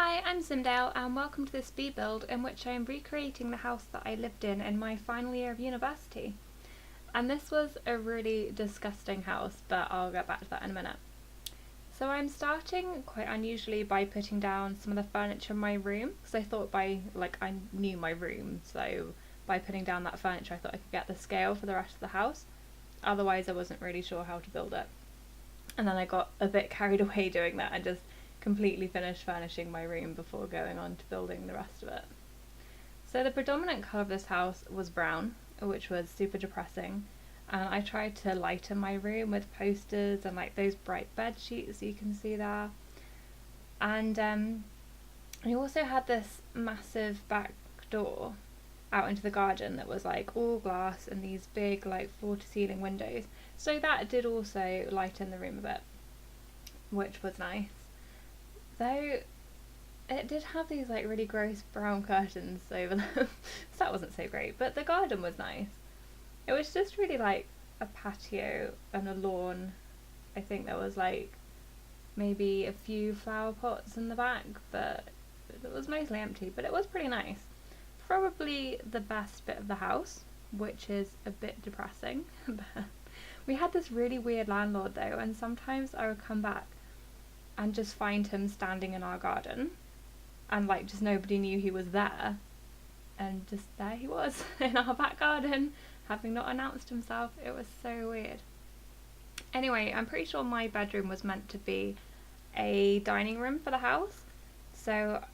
Hi, I'm Zimdale and welcome to this speed build in which I am recreating the house that I lived in my final year of university. And this was a really disgusting house, but I'll get back to that in a minute. So I'm starting quite unusually by putting down some of the furniture in my room, because I thought I knew my room, so by putting down that furniture I thought I could get the scale for the rest of the house. Otherwise I wasn't really sure how to build it. And then I got a bit carried away doing that and just completely finished furnishing my room before going on to building the rest of it. So the predominant colour of this house was brown, which was super depressing, and I tried to lighten my room with posters and like those bright bed sheets you can see there. And I also had this massive back door out into the garden that was like all glass and these big like floor to ceiling windows, so that did also lighten the room a bit, which was nice. Though it did have these like really gross brown curtains over them, so that wasn't so great, but the garden was nice. It was just really like a patio and a lawn. I think there was like maybe a few flower pots in the back, but it was mostly empty, but it was pretty nice. Probably the best bit of the house, which is a bit depressing. We had this really weird landlord though, and sometimes I would come back and just find him standing in our garden, and like just nobody knew he was there, and just there he was in our back garden, having not announced himself. It was so weird. Anyway, I'm pretty sure my bedroom was meant to be a dining room for the house, so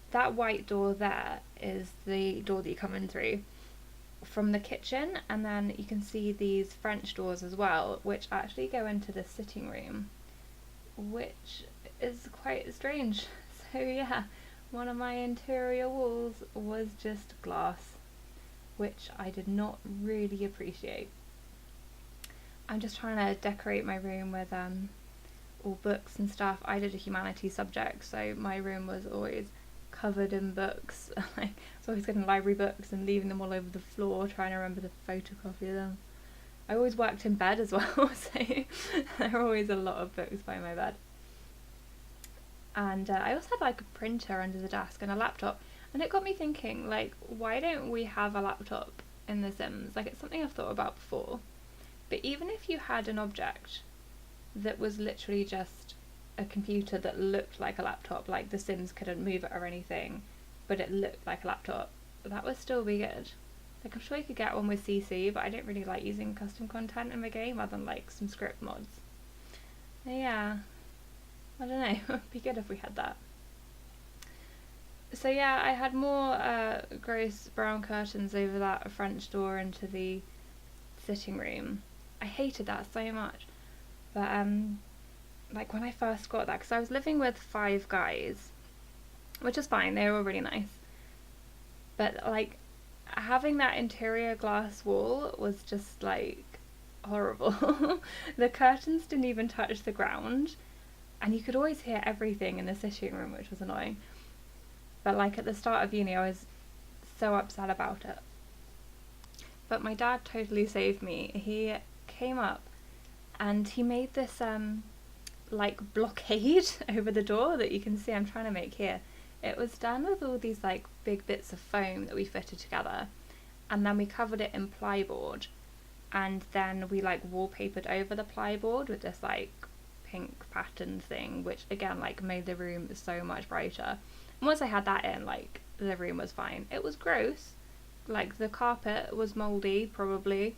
that white door there is the door that you come in through from the kitchen, and then you can see these French doors as well, which actually go into the sitting room, which is quite strange. So yeah, one of my interior walls was just glass, which I did not really appreciate. I'm just trying to decorate my room with all books and stuff. I did a humanities subject, so my room was always covered in books. I was always getting library books and leaving them all over the floor, trying to remember to photocopy them. I always worked in bed as well, so there are always a lot of books by my bed. And I also had like a printer under the desk and a laptop, and it got me thinking, like, why don't we have a laptop in The Sims? Like, it's something I've thought about before, but even if you had an object that was literally just a computer that looked like a laptop, like The Sims couldn't move it or anything, but it looked like a laptop, that would still be good. Like, I'm sure you could get one with CC, but I don't really like using custom content in my game other than like some script mods. Yeah, I don't know, it would be good if we had that. So yeah, I had more gross brown curtains over that French door into the sitting room. I hated that so much. But like when I first got that, because I was living with 5 guys, which is fine, they were all really nice. But like having that interior glass wall was just like horrible. The curtains didn't even touch the ground, and you could always hear everything in the sitting room, which was annoying. But like at the start of uni I was so upset about it. But my dad totally saved me. He came up and he made this like blockade over the door that you can see I'm trying to make here. It was done with all these like big bits of foam that we fitted together, and then we covered it in plyboard, and then we like wallpapered over the plyboard with this like pink pattern thing, which again like made the room so much brighter. And once I had that in, like the room was fine. It was gross, like the carpet was mouldy probably,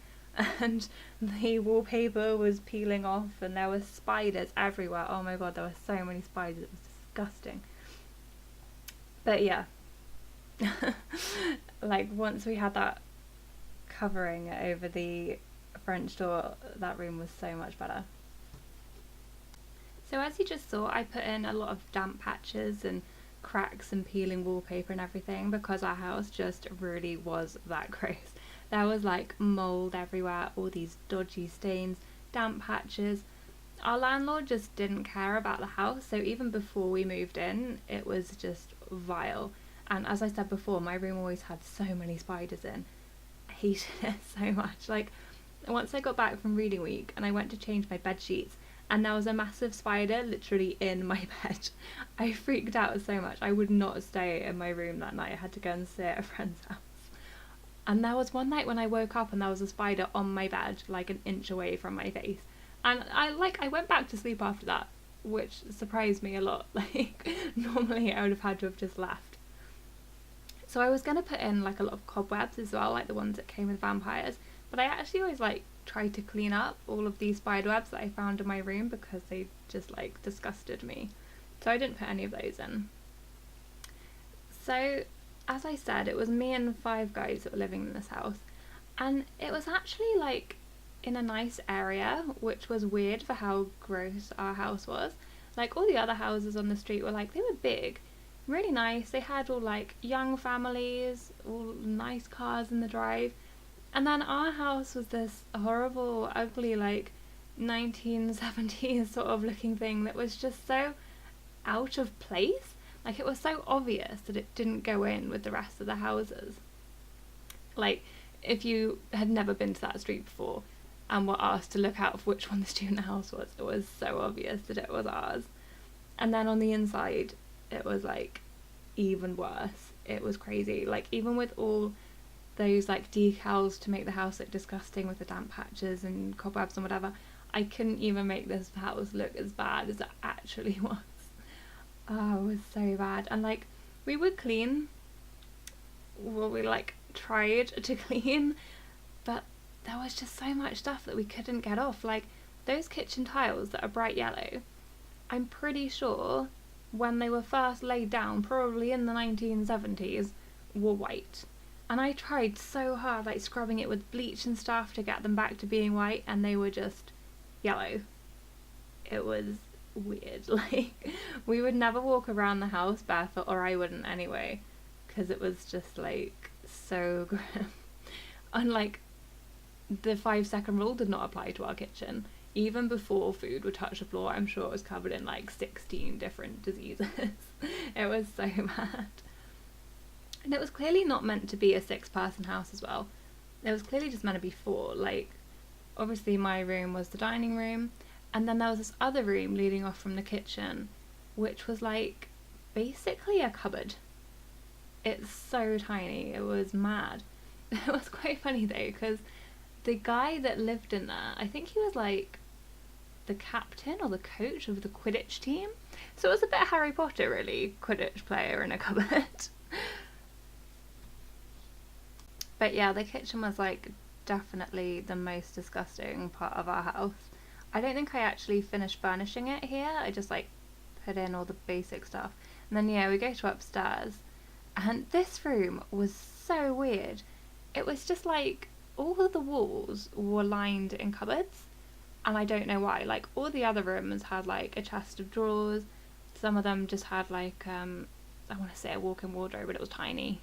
and the wallpaper was peeling off, and there were spiders everywhere. Oh my god, there were so many spiders, it was disgusting. But yeah, like once we had that covering over the French door, that room was so much better. So as you just saw, I put in a lot of damp patches and cracks and peeling wallpaper and everything, because our house just really was that gross. There was like mould everywhere, all these dodgy stains, damp patches. Our landlord just didn't care about the house, so even before we moved in, it was just vile. And as I said before, my room always had so many spiders in. I hated it so much. Like, once I got back from reading week and I went to change my bed sheets, and there was a massive spider literally in my bed. I freaked out so much. I would not stay in my room that night. I had to go and stay at a friend's house. And there was one night when I woke up and there was a spider on my bed, like an inch away from my face. And I went back to sleep after that, which surprised me a lot. Like, normally I would have had to have just left. So I was going to put in like a lot of cobwebs as well, like the ones that came with vampires. But I actually always like tried to clean up all of these spider webs that I found in my room because they just like disgusted me. So I didn't put any of those in. So as I said, it was me and 5 guys that were living in this house, and it was actually like in a nice area, which was weird for how gross our house was. Like, all the other houses on the street were like, they were big, really nice. They had all like young families, all nice cars in the drive. And then our house was this horrible, ugly, like 1970s sort of looking thing that was just so out of place. Like, it was so obvious that it didn't go in with the rest of the houses. Like, if you had never been to that street before and were asked to look out for which one the student house was, it was so obvious that it was ours. And then on the inside, it was like even worse. It was crazy. Like, even with all those like decals to make the house look disgusting with the damp patches and cobwebs and whatever, I couldn't even make this house look as bad as it actually was. Oh, it was so bad. And like, we would clean, well, we like tried to clean, but there was just so much stuff that we couldn't get off. Like, those kitchen tiles that are bright yellow, I'm pretty sure when they were first laid down, probably in the 1970s, were white. And I tried so hard, like scrubbing it with bleach and stuff to get them back to being white, and they were just yellow. It was weird. Like, we would never walk around the house barefoot, or I wouldn't anyway, because it was just like so grim. And like, the 5-second rule did not apply to our kitchen. Even before food would touch the floor, I'm sure it was covered in like 16 different diseases. It was so bad. And it was clearly not meant to be a 6-person house as well. It was clearly just meant to be 4. Like, obviously my room was the dining room, and then there was this other room leading off from the kitchen, which was like basically a cupboard. It's so tiny, it was mad. It was quite funny though, because the guy that lived in there, I think he was like the captain or the coach of the Quidditch team. So it was a bit Harry Potter really, Quidditch player in a cupboard. But yeah, the kitchen was like definitely the most disgusting part of our house. I don't think I actually finished furnishing it here. I just like put in all the basic stuff. And then yeah, we go to upstairs, and this room was so weird. It was just like all of the walls were lined in cupboards, and I don't know why. Like, all the other rooms had like a chest of drawers. Some of them just had like I want to say a walk-in wardrobe, but it was tiny.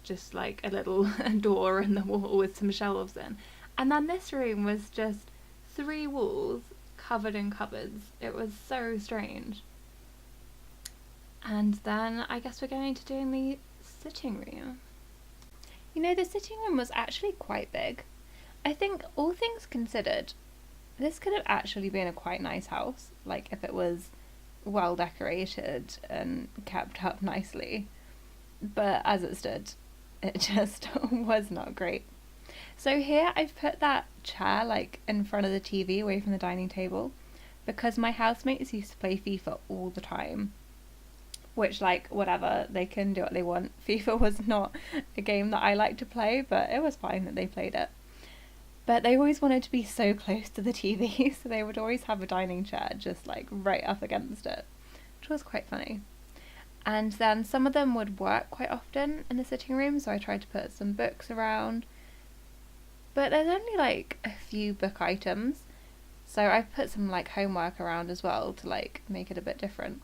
Just like a little door in the wall with some shelves in. And then this room was just 3 walls covered in cupboards. It was so strange. And then I guess we're going to doing the sitting room. You know, the sitting room was actually quite big. I think, all things considered, this could have actually been a quite nice house, like if it was well decorated and kept up nicely. But as it stood, it just was not great. So here I've put that chair like in front of the TV away from the dining table, because my housemates used to play FIFA all the time. Which, like, whatever, they can do what they want. FIFA was not a game that I like to play, but it was fine that they played it. But they always wanted to be so close to the TV, so they would always have a dining chair just like right up against it, which was quite funny. And then some of them would work quite often in the sitting room, so I tried to put some books around. But there's only like a few book items, so I've put some like homework around as well to like make it a bit different.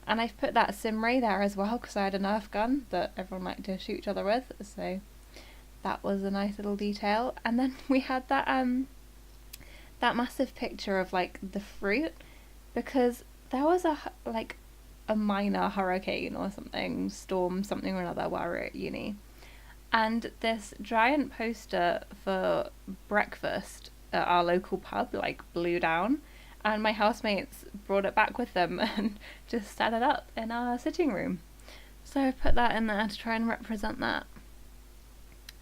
And I've put that Simray there as well, because I had a Nerf gun that everyone liked to shoot each other with, so that was a nice little detail. And then we had that massive picture of like the fruit, because there was a minor hurricane or something, storm, something or another while we were at uni. And this giant poster for breakfast at our local pub like blew down, And my housemates brought it back with them and just set it up in our sitting room. So I put that in there to try and represent that.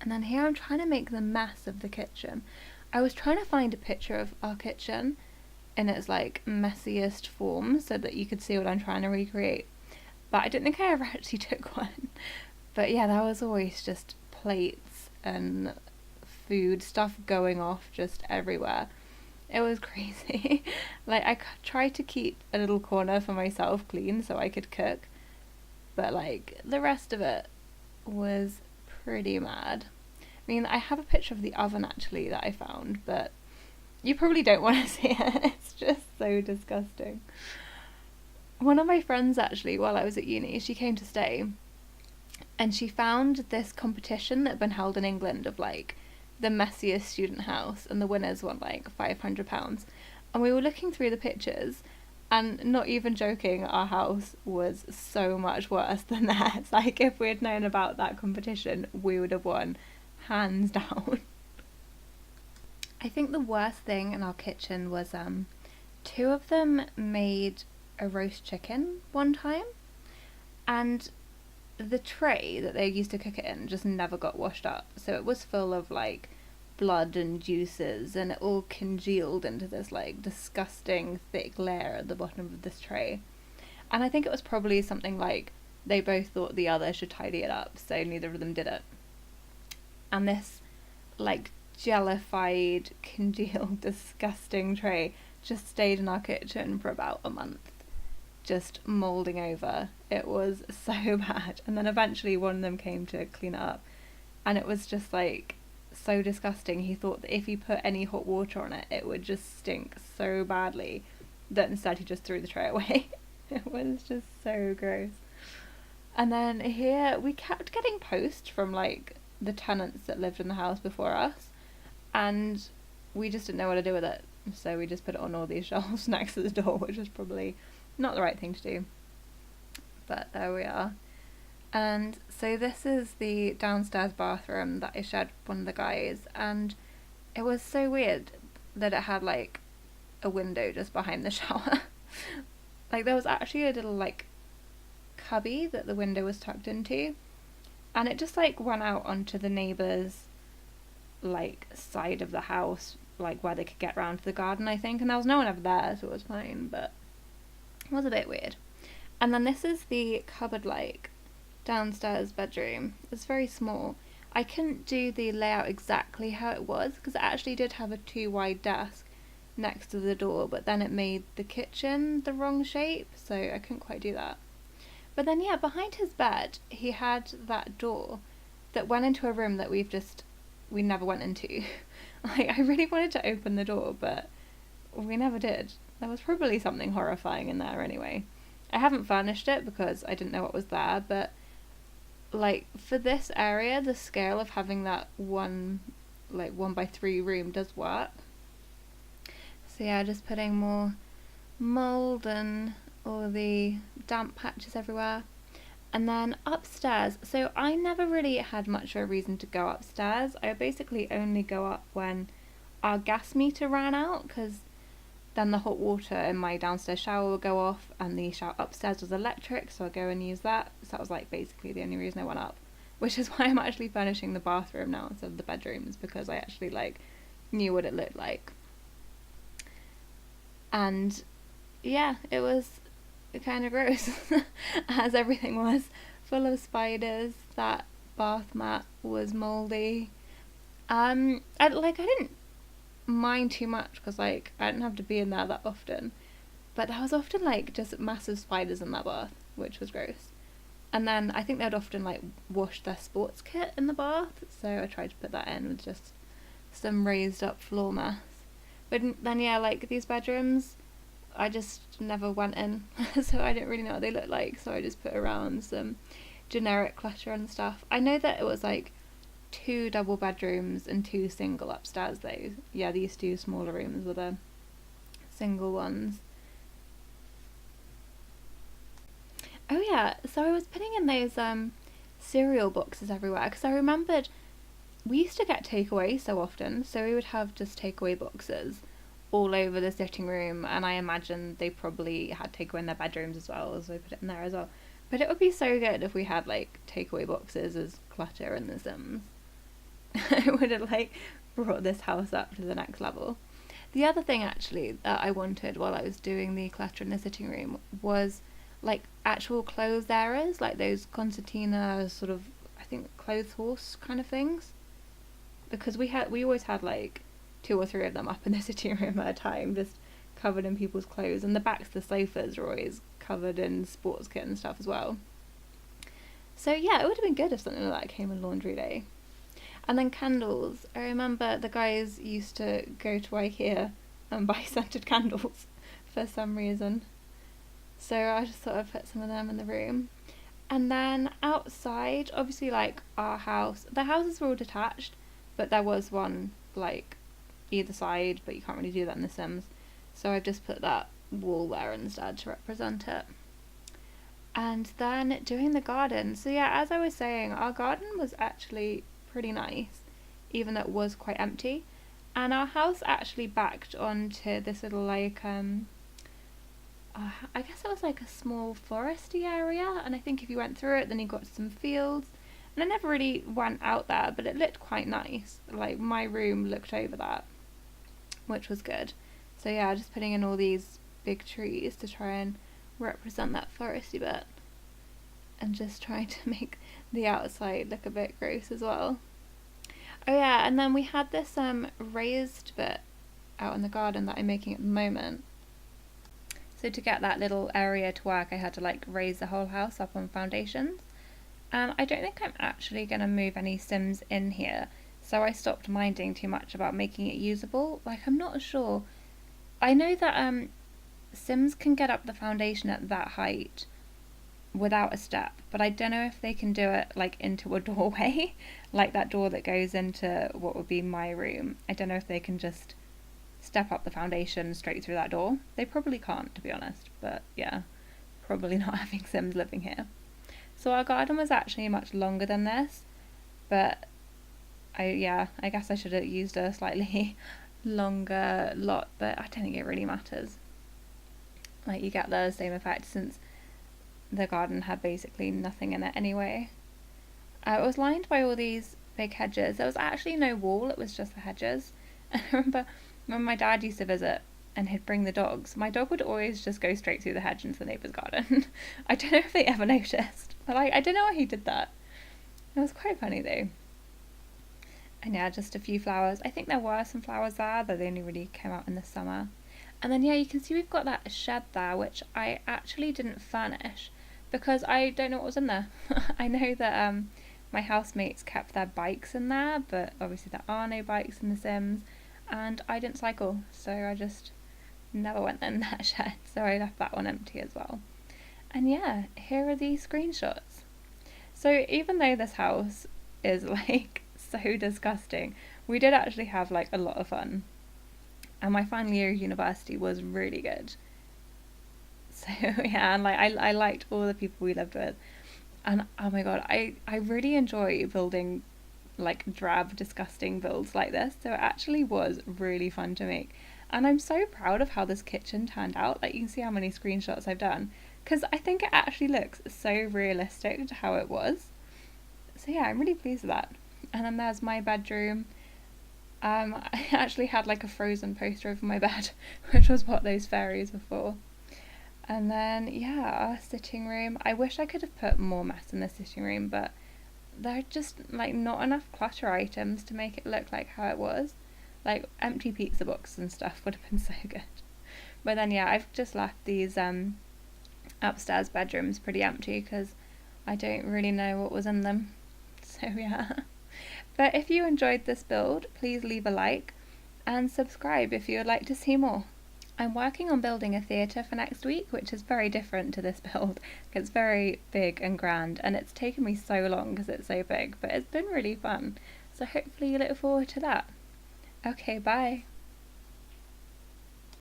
And then here I'm trying to make the mess of the kitchen. I was trying to find a picture of our kitchen in its like messiest form so that you could see what I'm trying to recreate. But I don't think I ever actually took one. But yeah, there was always just plates and food stuff going off just everywhere. It was crazy. Like, I tried to keep a little corner for myself clean so I could cook, but like the rest of it was pretty mad. I mean, I have a picture of the oven actually that I found, but you probably don't want to see it. It's just so disgusting. One of my friends actually, while I was at uni, she came to stay, and she found this competition that had been held in England of like the messiest student house, and the winners won like £500. And we were looking through the pictures, and not even joking, our house was so much worse than theirs. Like, if we had known about that competition, we would have won, hands down. I think the worst thing in our kitchen was two of them made a roast chicken one time, and the tray that they used to cook it in just never got washed up, so it was full of like blood and juices, and it all congealed into this like disgusting thick layer at the bottom of this tray. And I think it was probably something like they both thought the other should tidy it up, so neither of them did it. And this like jellified, congealed, disgusting tray just stayed in our kitchen for about a month, just moulding over. It was so bad. And then eventually one of them came to clean it up, and it was just like so disgusting. He thought that if he put any hot water on it, it would just stink so badly that instead he just threw the tray away. It was just so gross. And then here we kept getting post from like the tenants that lived in the house before us, and we just didn't know what to do with it, so we just put it on all these shelves next to the door, which was probably not the right thing to do, but there we are. And so this is the downstairs bathroom that I shared with one of the guys, and it was so weird that it had like a window just behind the shower. Like, there was actually a little like cubby that the window was tucked into, and it just like went out onto the neighbour's like side of the house, like where they could get round to the garden, I think, and there was no one ever there, so it was fine, but it was a bit weird. And then this is the cupboard like downstairs bedroom. It's very small. I couldn't do the layout exactly how it was, because it actually did have a 2 wide desk next to the door, but then it made the kitchen the wrong shape, so I couldn't quite do that. But then yeah, behind his bed he had that door that went into a room that we never went into. Like, I really wanted to open the door, but we never did. There was probably something horrifying in there anyway. I haven't furnished it because I didn't know what was there, but like for this area, the scale of having that 1x3 room does work. So yeah, just putting more mould and all the damp patches everywhere. And then upstairs, so I never really had much of a reason to go upstairs. I basically only go up when our gas meter ran out, because then the hot water in my downstairs shower would go off, and the shower upstairs was electric, so I'd go and use that. So that was like basically the only reason I went up, which is why I'm actually furnishing the bathroom now instead of the bedrooms, because I actually like knew what it looked like. And yeah, it was kind of gross, as everything was, full of spiders. That bath mat was mouldy. I didn't mind too much because like I didn't have to be in there that often, but there was often like just massive spiders in that bath, which was gross. And then I think they'd often like wash their sports kit in the bath, so I tried to put that in with just some raised up floor mess. But then yeah, like these bedrooms, I just never went in, so I didn't really know what they looked like, so I just put around some generic clutter and stuff. I know that it was like 2 double bedrooms and 2 single upstairs though. Yeah, these 2 smaller rooms were the single ones. Oh yeah, so I was putting in those cereal boxes everywhere, because I remembered we used to get takeaway so often, so we would have just takeaway boxes all over the sitting room, and I imagine they probably had takeaway in their bedrooms as well, so I put it in there as well. But it would be so good if we had like takeaway boxes as clutter in The Sims. It would have like brought this house up to the next level. The other thing actually that I wanted while I was doing the clutter in the sitting room was like actual clothes areas, like those concertina sort of, I think, clothes horse kind of things, because we always had like 2 or 3 of them up in the sitting room at a time, just covered in people's clothes, and the backs of the sofas are always covered in sports kit and stuff as well. So yeah, it would have been good if something like that came on laundry day. And then candles. I remember the guys used to go to IKEA and buy scented candles for some reason. So I just thought I'd put some of them in the room. And then outside, obviously like our house, the houses were all detached, but there was one like either side, but you can't really do that in The Sims. So I've just put that wall there instead to represent it. And then doing the garden. So yeah, as I was saying, our garden was actually pretty nice, even though it was quite empty. And our house actually backed onto this little like I guess it was like a small foresty area, and I think if you went through it then you got some fields, and I never really went out there, but it looked quite nice. Like my room looked over that, which was good. So yeah, just putting in all these big trees to try and represent that foresty bit, and just trying to make the outside look a bit gross as well. Oh yeah, and then we had this raised bit out in the garden that I'm making at the moment. So to get that little area to work, I had to like raise the whole house up on foundations. And I don't think I'm actually going to move any Sims in here, so I stopped minding too much about making it usable. Like, I'm not sure. I know that Sims can get up the foundation at that height without a step, but I don't know if they can do it like into a doorway, like that door that goes into what would be my room. I don't know if they can just step up the foundation straight through that door. They probably can't, to be honest, but yeah, probably not having Sims living here. So our garden was actually much longer than this, but I guess I should have used a slightly longer lot, but I don't think it really matters. Like, you get the same effect since the garden had basically nothing in it anyway. It was lined by all these big hedges. There was actually no wall, it was just the hedges. And I remember when my dad used to visit and he'd bring the dogs, my dog would always just go straight through the hedge into the neighbour's garden. I don't know if they ever noticed, but I don't know why he did that. It was quite funny though. And yeah, just a few flowers. I think there were some flowers there, though they only really came out in the summer. And then yeah, you can see we've got that shed there, which I actually didn't furnish because I don't know what was in there. I know that my housemates kept their bikes in there, but obviously there are no bikes in The Sims, and I didn't cycle, so I just never went in that shed, so I left that one empty as well. And yeah, here are the screenshots. So even though this house is like so disgusting, we did actually have like a lot of fun, and my final year of university was really good. So yeah, and like I liked all the people we lived with, and oh my god, I really enjoy building like drab, disgusting builds like this. So it actually was really fun to make, and I'm so proud of how this kitchen turned out. Like, you can see how many screenshots I've done, because I think it actually looks so realistic to how it was. So yeah, I'm really pleased with that. And then there's my bedroom. I actually had like a frozen poster over my bed, which was what those fairies were for. And then yeah, our sitting room. I wish I could have put more mess in the sitting room, but there are just like not enough clutter items to make it look like how it was. Like empty pizza boxes and stuff would have been so good. But then yeah, I've just left these upstairs bedrooms pretty empty because I don't really know what was in them. So yeah. But if you enjoyed this build, please leave a like and subscribe if you would like to see more. I'm working on building a theatre for next week, which is very different to this build. It's very big and grand, and it's taken me so long because it's so big, but it's been really fun. So hopefully you look forward to that. Okay, bye.